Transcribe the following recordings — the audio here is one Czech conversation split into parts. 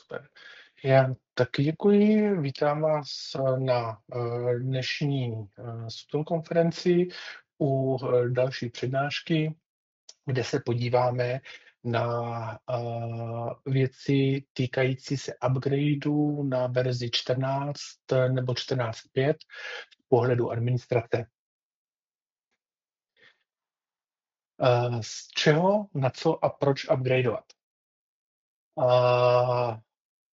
super. Já taky děkuji. Vítám vás na dnešní SUTOL konferenci u další přednášky, kde se podíváme na věci týkající se upgradeu na verzi 14 nebo 14.5 z pohledu administrace. Z čeho, na co a proč upgradeovat?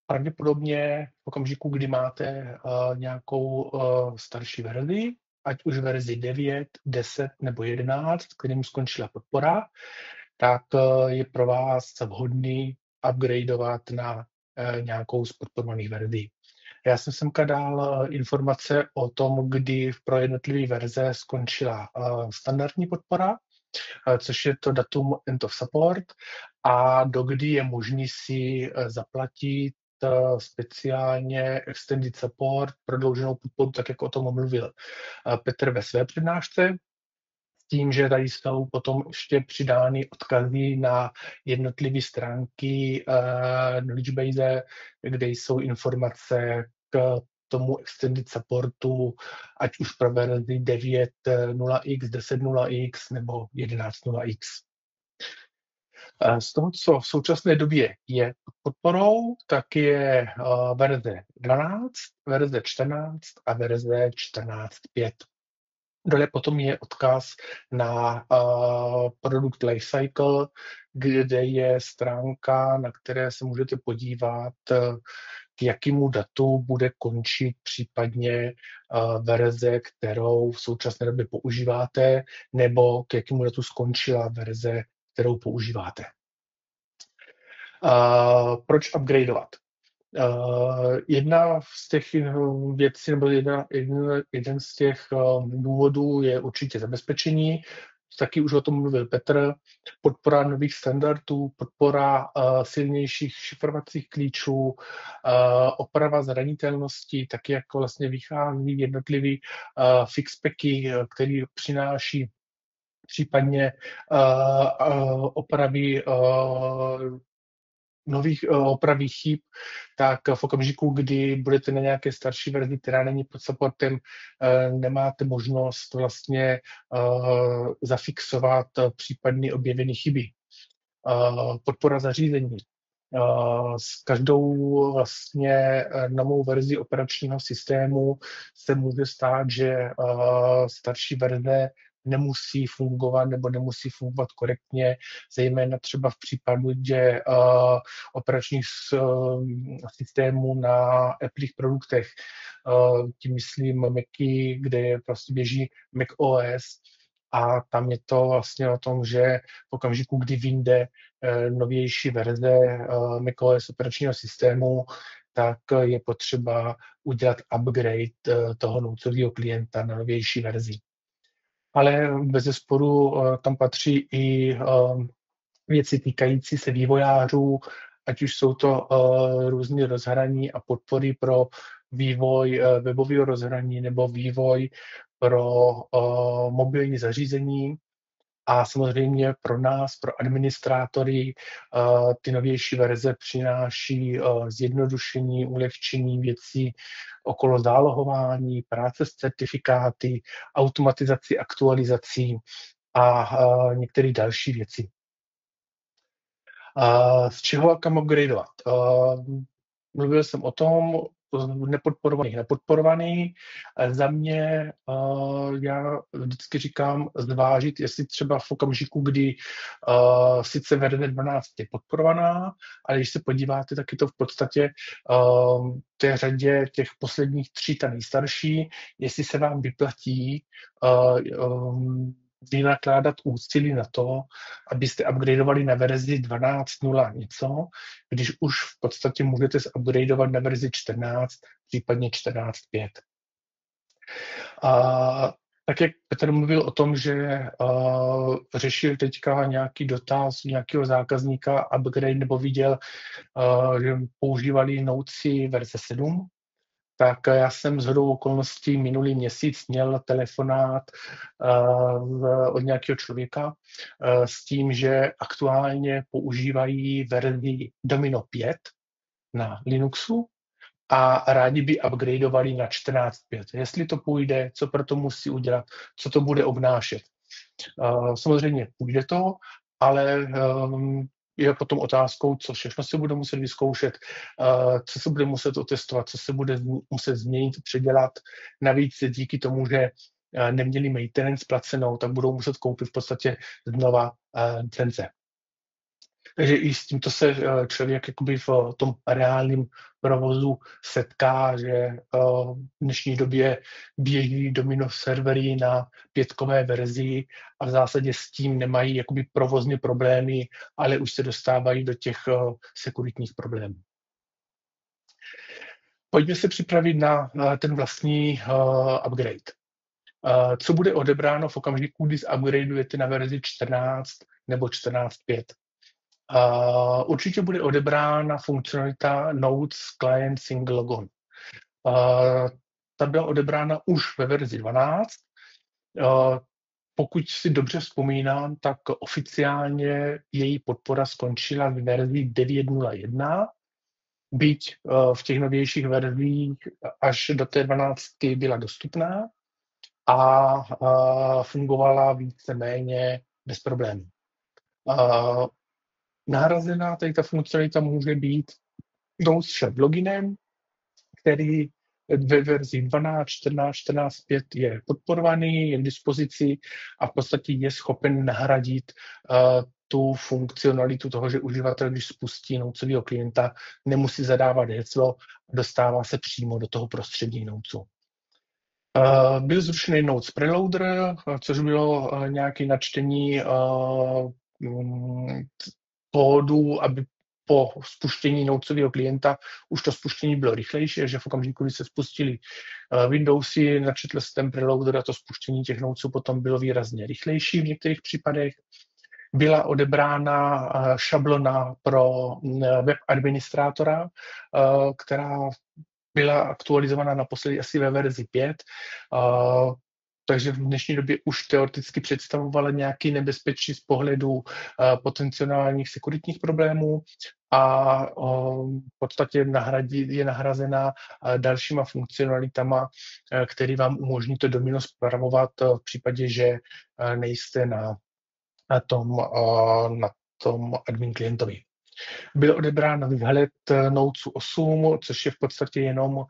Pravděpodobně v okamžiku, kdy máte nějakou starší verzi, ať už verzi 9, 10 nebo 11, kterým skončila podpora, tak je pro vás vhodný upgradeovat na nějakou z podporovaných verzí. Já jsem semka dal informace o tom, kdy pro jednotlivé verze skončila standardní podpora, což je to datum end of support, a dokdy je možný si zaplatit speciálně extended support, prodlouženou podporu, tak jak o tom mluvil Petr ve své přednášce, s tím, že tady jsou potom ještě přidány odkazy na jednotlivé stránky knowledge base, kde jsou informace k tomu extended supportu, ať už pro verzi 9.0x, 10.0x nebo 11.0x. Z toho, co v současné době je podporou, tak je verze 12, verze 14 a verze 14.5. Dole potom je odkaz na Product Lifecycle, kde je stránka, na které se můžete podívat, k jakému datu bude končit případně verze, kterou v současné době používáte, nebo k jakému datu skončila verze, kterou používáte. Proč upgradeovat? Jedna z těch věcí, nebo jeden z těch důvodů je určitě zabezpečení. Taky už o tom mluvil Petr. Podpora nových standardů, podpora silnějších šifrovacích klíčů, oprava zranitelnosti, taky jak vlastně vychází jednotlivý fixpacky, který přináší případně opravy nových opravých chyb, tak v okamžiku, kdy budete na nějaké starší verzi, která není pod supportem, nemáte možnost vlastně zafixovat případně objevené chyby. Podpora zařízení. S každou vlastně novou verzi operačního systému se může stát, že starší verze nemusí fungovat nebo nemusí fungovat korektně, zejména třeba v případu, že operačních systémů na Appleích produktech, tím myslím Macy, kde vlastně běží Mac OS, a tam je to vlastně o tom, že v okamžiku, kdy vyjde novější verze macOS operačního systému, tak je potřeba udělat upgrade toho noucového klienta na novější verzi. Ale bezesporu tam patří i věci týkající se vývojářů, ať už jsou to různé rozhraní a podpory pro vývoj webového rozhraní nebo vývoj pro mobilní zařízení. A samozřejmě pro nás, pro administrátory, ty novější verze přináší zjednodušení, ulehčení věcí okolo zálohování, práce s certifikáty, automatizaci aktualizací a některé další věci. Z čeho a kam upgradeovat? Mluvil jsem o tom, nepodporovaný. Za mě já vždycky říkám zvážit, jestli třeba v okamžiku, kdy sice verze 12 je podporovaná, ale když se podíváte, tak je to v podstatě té řadě těch posledních 3 ta nejstarší, jestli se vám vyplatí vynakládat úsilí na to, abyste upgradeovali na verzi 12.0 něco, když už v podstatě můžete upgradeovat na verzi 14, případně 14.5. Tak jak Petr mluvil o tom, že řešil teďka nějaký dotaz nějakého zákazníka upgrade nebo viděl, že používali Nouci verze 7, tak já jsem shodou okolností minulý měsíc měl telefonát od nějakého člověka s tím, že aktuálně používají verzi Domino 5 na Linuxu a rádi by upgradeovali na 14.5. Jestli to půjde, co pro to musí udělat, co to bude obnášet. Samozřejmě půjde to, ale je potom otázkou, co všechno se bude muset vyzkoušet, co se bude muset otestovat, co se bude muset změnit, předělat. Navíc díky tomu, že neměli maintenance placenou, tak budou muset koupit v podstatě znova licence. Takže i s tímto se člověk jakoby v tom reálném provozu setká, že v dnešní době běží Domino servery na 5kové verzi a v zásadě s tím nemají jakoby provozně problémy, ale už se dostávají do těch sekuritních problémů. Pojďme se připravit na ten vlastní upgrade. Co bude odebráno v okamžiku, kdy upgradeujete na verzi 14 nebo 14.5? Určitě bude odebrána funkcionalita Notes Client Single Logon. Ta byla odebrána už ve verzi 12. Pokud si dobře vzpomínám, tak oficiálně její podpora skončila v verzi 9.01, byť v těch novějších verzích až do té 12 byla dostupná a fungovala víceméně bez problémů. Nahrazená tady ta funkcionalita může být Notes Shell loginem, který ve verzi 12, 14, 14.5 je podporovaný, je k dispozici a v podstatě je schopen nahradit tu funkcionalitu toho, že uživatel, když spustí Notesového klienta, nemusí zadávat heslo, dostává se přímo do toho prostředí Notesu. Byl zrušený Notes Preloader, což bylo nějaké načtení kódu, aby po spuštění Notesového klienta už to spuštění bylo rychlejší, že v okamžiku, kdy se spustili Windowsy, načetl se ten preloader a to spuštění těch Notesů potom bylo výrazně rychlejší v některých případech. Byla odebrána šablona pro web administrátora, která byla aktualizovaná naposledy asi ve verzi 5. Takže v dnešní době už teoreticky představovala nějaký nebezpečí z pohledu potenciálních sekuritních problémů a v podstatě je nahrazena dalšíma funkcionalitama, které vám umožní to Domino spravovat v případě, že nejste na tom admin klientovi. Byl odebrán výhled Notesu 8, což je v podstatě jenom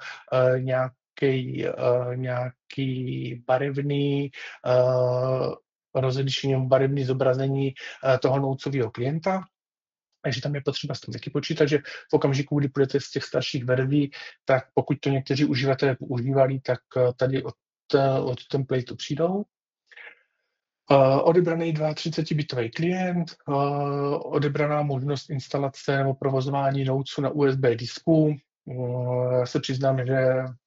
nějaký barevný rozlišení, barevný zobrazení toho Notesového klienta. Takže tam je potřeba s tím taky počítat, že v okamžiku, kdy půjdete z těch starších verzí, tak pokud to někteří uživatelé používali, tak tady od templateu přijdou. Odebraný 32-bitový klient, odebraná možnost instalace nebo provozování Notesu na USB disku. Se přiznám, že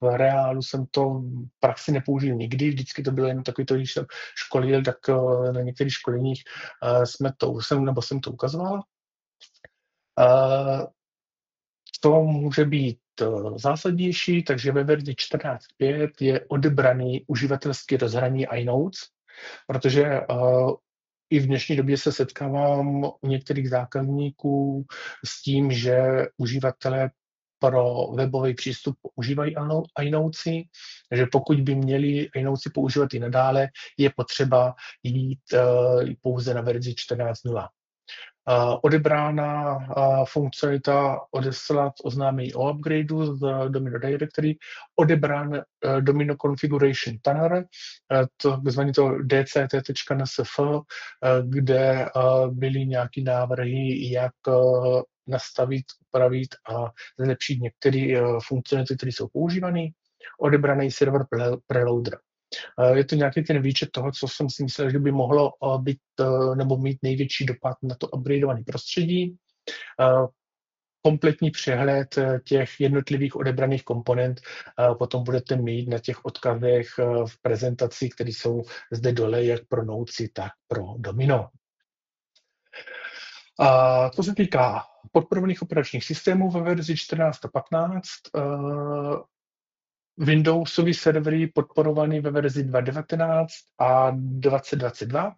v reálu jsem to v praxi nepoužil nikdy, vždycky to bylo jen takový to, když jsem školil, tak na některých školeních jsem to ukazoval. To může být zásadnější, takže ve verzi 14.5 je odebraný uživatelský rozhraní iNotes, protože i v dnešní době se setkávám u některých zákazníků s tím, že uživatelé pro webový přístup používají iNotesy, že pokud by měli iNotesy používat i nadále, je potřeba jít pouze na verzi 14.0. Odebrána funkcionalita odeslat oznámení o upgradeu z Domino Directory, odebrán Domino Configuration Tanner, takzvaný to dct.nsf, kde byly nějaké návrhy, jak nastavit, upravit a zlepšit některé funkcionality, které jsou používané. Odebraný server preloader. Je to nějaký ten výčet toho, co jsem si myslel, že by mohlo být nebo mít největší dopad na to upgradeované prostředí. Kompletní přehled těch jednotlivých odebraných komponent potom budete mít na těch odkazech v prezentaci, které jsou zde dole, jak pro Notesy, tak pro Domino. Co se týká podporovaných operačních systémů ve verzi 14.15, Windowsový servery podporovaný ve verzi 2.19 a 2022.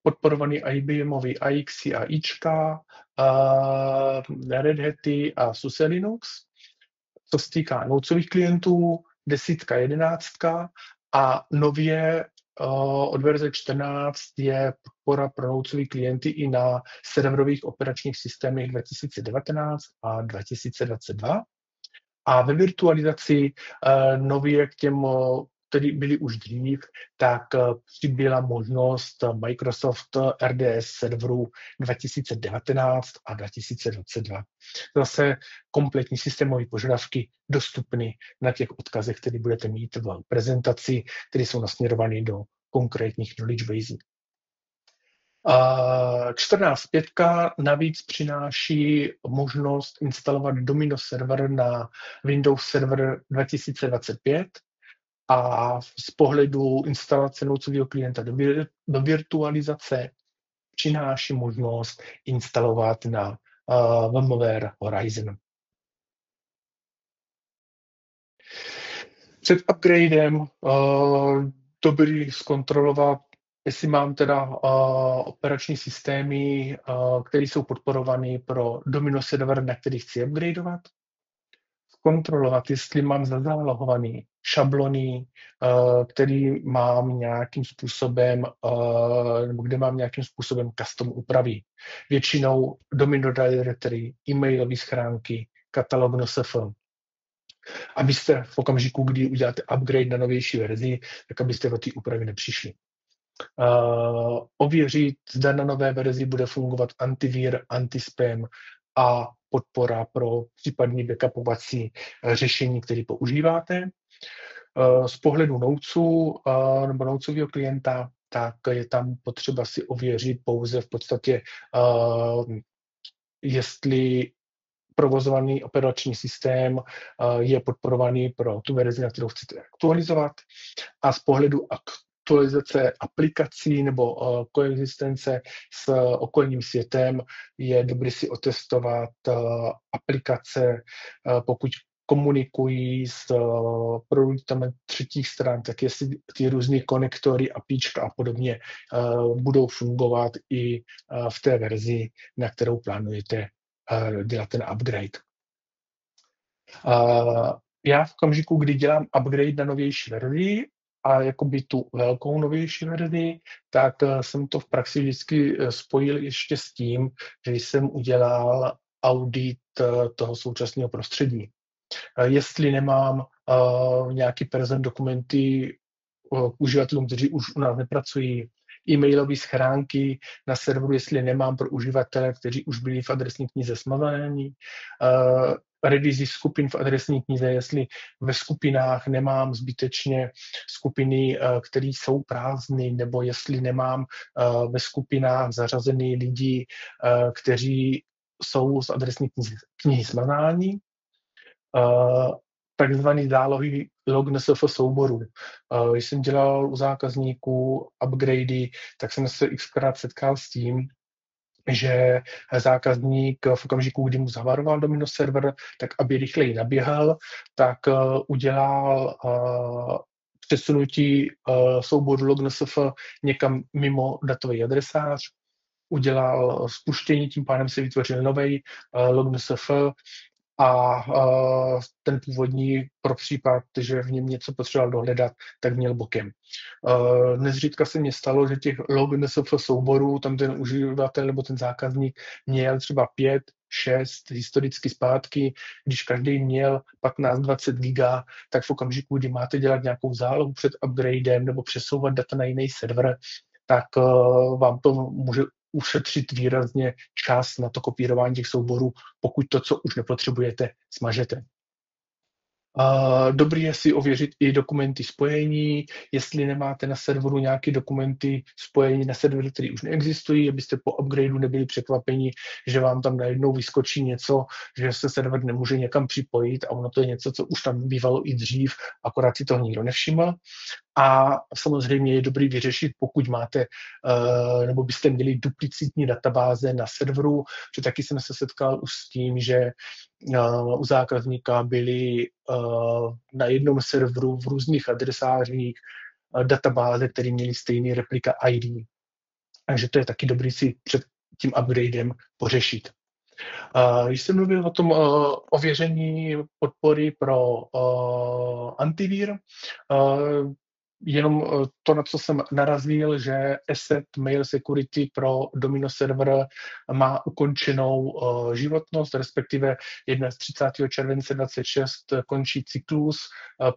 podporovaný IBMový AXI a Ička, Red Haty a SUSE Linux. Co se týká noucových klientů, 10, 11 a nově od verze 14 je podpora pro noucové klienty i na serverových operačních systémech 2019 a 2022. A ve virtualizaci nově k těm, který byli už dřív, tak přibyla možnost Microsoft RDS serverů 2019 a 2022. Zase kompletní systémové požadavky dostupné na těch odkazech, které budete mít v prezentaci, které jsou nasměrovány do konkrétních knowledge basů. 14.5 navíc přináší možnost instalovat Domino server na Windows Server 2025 a z pohledu instalace noucového klienta do virtualizace přináší možnost instalovat na VMware Horizon. Před upgradem dobrý zkontrolovat, jestli mám teda operační systémy, které jsou podporované pro Domino server, na který chci upgradeovat. Zkontrolovat, jestli mám zazálohovaný šablony, který mám nějakým způsobem, nebo kde mám nějakým způsobem custom úpravy. Většinou Domino Directory, e-mailové schránky, katalog NoSF. Abyste v okamžiku, kdy uděláte upgrade na novější verzi, tak abyste o té úpravy nepřišli. Ověřit, zda na nové verzi bude fungovat antivir, antispam a podpora pro případní backupovací řešení, které používáte. Z pohledu nouců nebo noucového klienta, tak je tam potřeba si ověřit pouze v podstatě, jestli provozovaný operační systém je podporovaný pro tu verzi, na kterou chcete aktualizovat. A z pohledu aktualizace aplikací nebo koexistence s okolním světem je dobré si otestovat aplikace, pokud komunikují s produktami třetích stran, tak jestli ty různé konektory, APIčka a podobně budou fungovat i v té verzi, na kterou plánujete dělat ten upgrade. Já v okamžiku, kdy dělám upgrade na novější verzi a jakoby tu velkou novější verzi, tak jsem to v praxi vždycky spojil ještě s tím, že jsem udělal audit toho současného prostředí. Jestli nemám nějaký present dokumenty k uživatelům, kteří už u nás nepracují, e-mailové schránky na serveru, jestli nemám pro uživatele, kteří už byli v adresní knize smazaní, revizi skupin v adresní knize, jestli ve skupinách nemám zbytečně skupiny, které jsou prázdné, nebo jestli nemám ve skupinách zařazený lidi, kteří jsou z adresní knihy smazání. Takzvaný zálohy log NSF souborů. Když jsem dělal u zákazníků upgradey, tak jsem se xkrát setkal s tím, že zákazník v okamžiku, kdy mu zavaroval Domino server, tak aby rychleji naběhal, tak udělal přesunutí souboru log NSF někam mimo datový adresář, udělal spuštění, tím pádem se vytvořil nový log NSF, a ten původní pro případ, že v něm něco potřeboval dohledat, tak měl bokem. Nezřídka se mně stalo, že těch log NSF souborů tam ten uživatel nebo ten zákazník měl třeba 5, 6 historicky zpátky, když každý měl 15-20 giga, tak v okamžiku, kdy máte dělat nějakou zálohu před upgradem nebo přesouvat data na jiný server, tak vám to může ušetřit výrazně čas na to kopírování těch souborů, pokud to, co už nepotřebujete, smažete. Dobrý je si ověřit i dokumenty spojení, jestli nemáte na serveru nějaké dokumenty spojení na servery, které už neexistují, abyste po upgradeu nebyli překvapeni, že vám tam najednou vyskočí něco, že se server nemůže někam připojit a ono to je něco, co už tam bývalo i dřív, akorát si toho nikdo nevšiml. A samozřejmě je dobrý vyřešit, pokud máte, nebo byste měli duplicitní databáze na serveru, že taky jsem se setkal už s tím, že u zákazníka byly na jednom serveru v různých adresářích databáze, které měly stejný replika ID. Takže to je taky dobrý si před tím upgradem pořešit. Když jsem mluvil o tom ověření podpory pro antivír, jenom to, na co jsem narazil, že Asset Mail Security pro Domino server má ukončenou životnost, respektive 31. července 2026 končí cyklus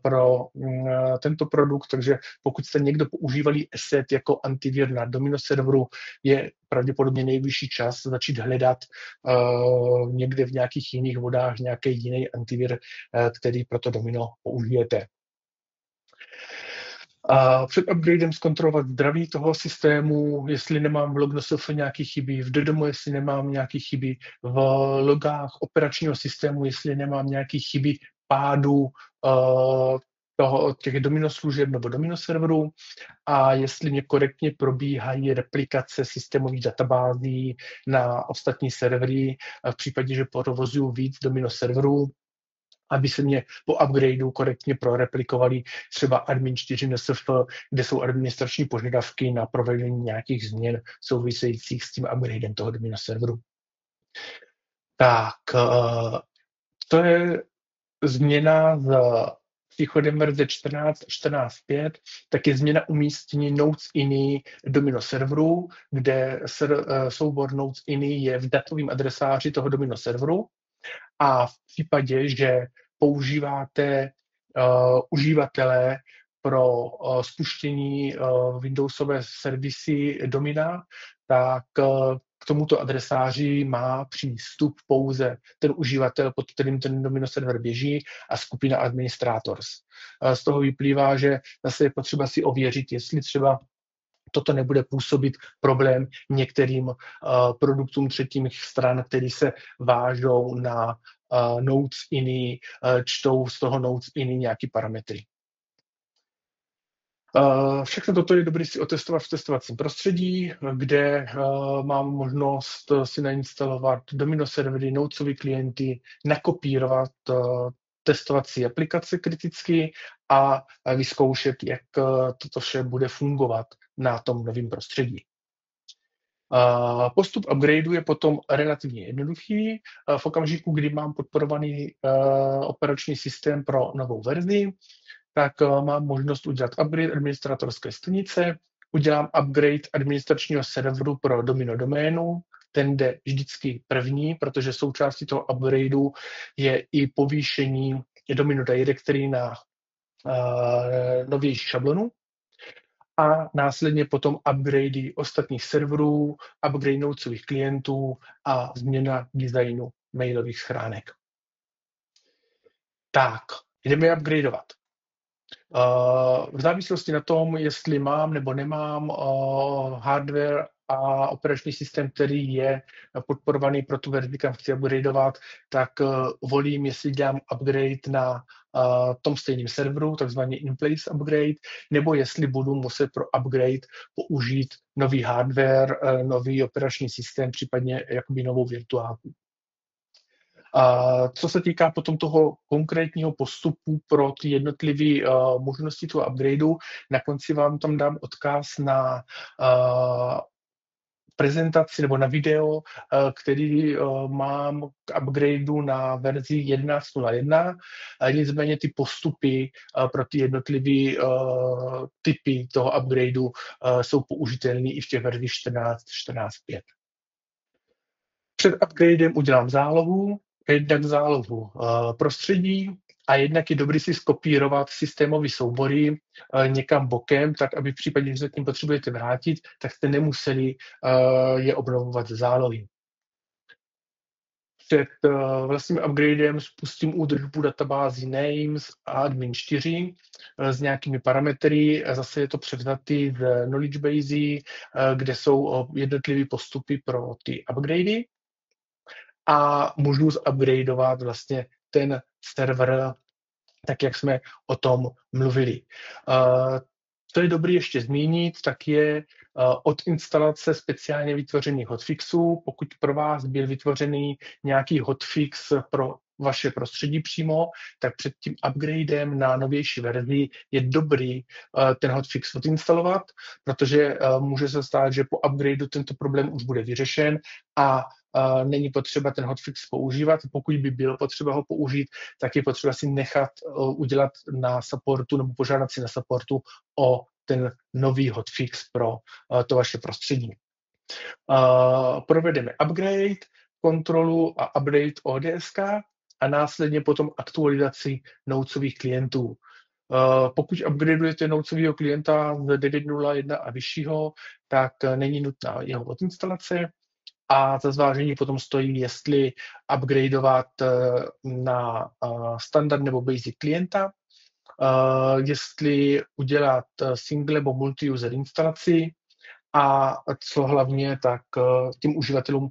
pro tento produkt, takže pokud jste někdo používali Asset jako antivír na Domino serveru, je pravděpodobně nejvyšší čas začít hledat někde v nějakých jiných vodách nějaký jiný antivír, který pro to Domino použijete. A před upgradem zkontrolovat zdraví toho systému, jestli nemám v lognosf nějaké chyby, v DDoMu, jestli nemám nějaké chyby, v logách operačního systému, jestli nemám nějaké chyby pádu těch domino služeb nebo domino serverů a jestli mě korektně probíhají replikace systémových databází na ostatní servery v případě, že provozuju víc domino serverů, aby se mě po upgradeu korektně proreplikovali třeba admin 4 NSF, kde jsou administrační požadavky na provedení nějakých změn souvisejících s tím upgradem toho domino serveru. Tak, to je změna z příchodem verze 14.14.5, tak je změna umístění nodes ini domino serveru, kde soubor nodes ini je v datovém adresáři toho domino serveru a v případě, že používáte uživatele pro spuštění Windowsové servisy domina, tak k tomuto adresáři má přístup pouze ten uživatel, pod kterým ten domino server běží a skupina administrators. Z toho vyplývá, že zase je potřeba si ověřit, jestli třeba toto nebude působit problém některým produktům třetích stran, které se vážou na nodes ini, čtou z toho nodes ini nějaký parametry. Všechno toto je dobré si otestovat v testovacím prostředí, kde mám možnost si nainstalovat domino servery, nodesové klienty, nakopírovat testovací aplikace kriticky a vyzkoušet, jak toto vše bude fungovat na tom novém prostředí. Postup upgradeu je potom relativně jednoduchý. V okamžiku, kdy mám podporovaný operační systém pro novou verzi, tak mám možnost udělat upgrade administratorské stanice, udělám upgrade administračního serveru pro domino doménu, ten jde vždycky první, protože součástí toho upgradeu je i povýšení domino directory na novější šablonu a následně potom upgradey ostatních serverů, upgrade nodesových klientů a změna designu mailových schránek. Tak, jdeme je upgradeovat. V závislosti na tom, jestli mám nebo nemám hardware a operační systém, který je podporovaný pro tu verzi, kam chci upgradeovat, tak volím, jestli dělám upgrade na tom stejném serveru, takzvaný in-place upgrade, nebo jestli budu muset pro upgrade použít nový hardware, nový operační systém, případně jakoby novou virtuálku. Co se týká potom toho konkrétního postupu pro ty jednotlivé možnosti toho upgradeu, na konci vám tam dám odkaz na prezentaci nebo na video, který mám k upgradeu na verzi 11.01. Nicméně ty postupy pro ty jednotlivé typy toho upgradeu jsou použitelné i v těch verzích 14.14.5. Před upgradem udělám zálohu, jednak zálohu prostředí a jednak je dobrý si skopírovat systémové soubory někam bokem, tak aby v případě, že se k ním potřebujete vrátit, tak jste nemuseli je obnovovat ze zálohy. Před vlastním upgradem spustím údržbu databází names a admin 4 s nějakými parametry. Zase je to převzatý z knowledge base, kde jsou jednotlivé postupy pro ty upgradey. A můžu zupgradeovat vlastně ten server, tak jak jsme o tom mluvili. Co je dobré ještě zmínit, tak je od instalace speciálně vytvořených hotfixů. Pokud pro vás byl vytvořený nějaký hotfix pro vaše prostředí přímo, tak před tím upgradem na novější verzi je dobrý ten hotfix odinstalovat, protože může se stát, že po upgradeu tento problém už bude vyřešen a není potřeba ten hotfix používat. Pokud by bylo potřeba ho použít, tak je potřeba si nechat udělat na supportu nebo požádat si na supportu o ten nový hotfix pro to vaše prostředí. Provedeme upgrade, kontrolu a update ODS a následně potom aktualizaci noucových klientů. Pokud upgradeujete noucového klienta z 9.0.1 a vyššího, tak není nutná jeho odinstalace a za zvážení potom stojí, jestli upgradeovat na standard nebo basic klienta, jestli udělat single nebo multi-user instalaci a co hlavně, tak tím uživatelům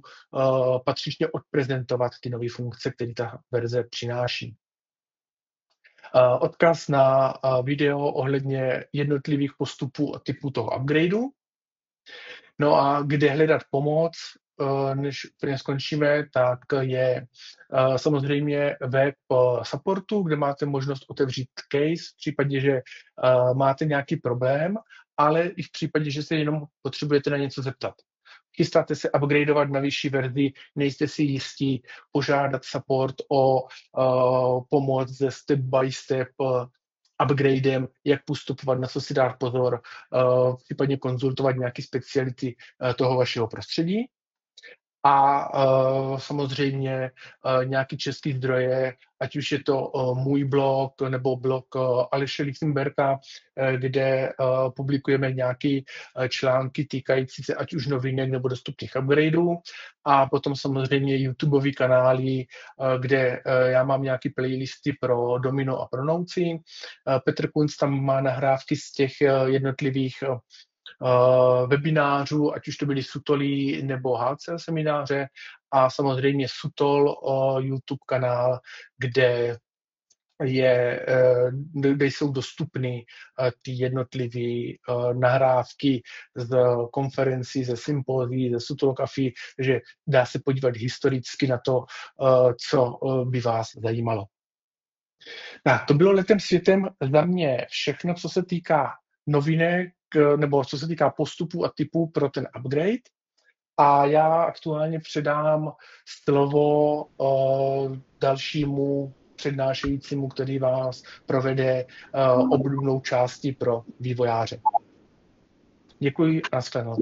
patřičně odprezentovat ty nové funkce, které ta verze přináší. Odkaz na video ohledně jednotlivých postupů a typů toho upgradeu. No a kde hledat pomoc, než úplně skončíme, tak je samozřejmě web supportu, kde máte možnost otevřít case v případě, že máte nějaký problém, ale i v případě, že se jenom potřebujete na něco zeptat. Chystáte se upgradeovat na vyšší verzi, nejste si jistí, požádat support o pomoc se step-by-step upgradem, jak postupovat, na co si dát pozor, případně konzultovat nějaké speciality toho vašeho prostředí. A samozřejmě nějaký český zdroje, ať už je to můj blog nebo blog Aleše Lichtenberga, kde publikujeme nějaké články týkající se ať už novinek nebo dostupných upgradeů. A potom samozřejmě YouTubeové kanály, kde já mám nějaké playlisty pro Domino a pro Nouci. Petr Kunc tam má nahrávky z těch jednotlivých webinářů, ať už to byly Sutolí nebo HCL semináře a samozřejmě Sutol YouTube kanál, kde jsou dostupny ty jednotlivé nahrávky z konferencí, ze sympozí, ze Sutol Café, že dá se podívat historicky na to, co by vás zajímalo. Tak, to bylo letem světem za mě všechno, co se týká novinek, nebo co se týká postupů a typů pro ten upgrade. A já aktuálně předám slovo dalšímu přednášejícímu, který vás provede obdobnou části pro vývojáře. Děkuji a nashledanou.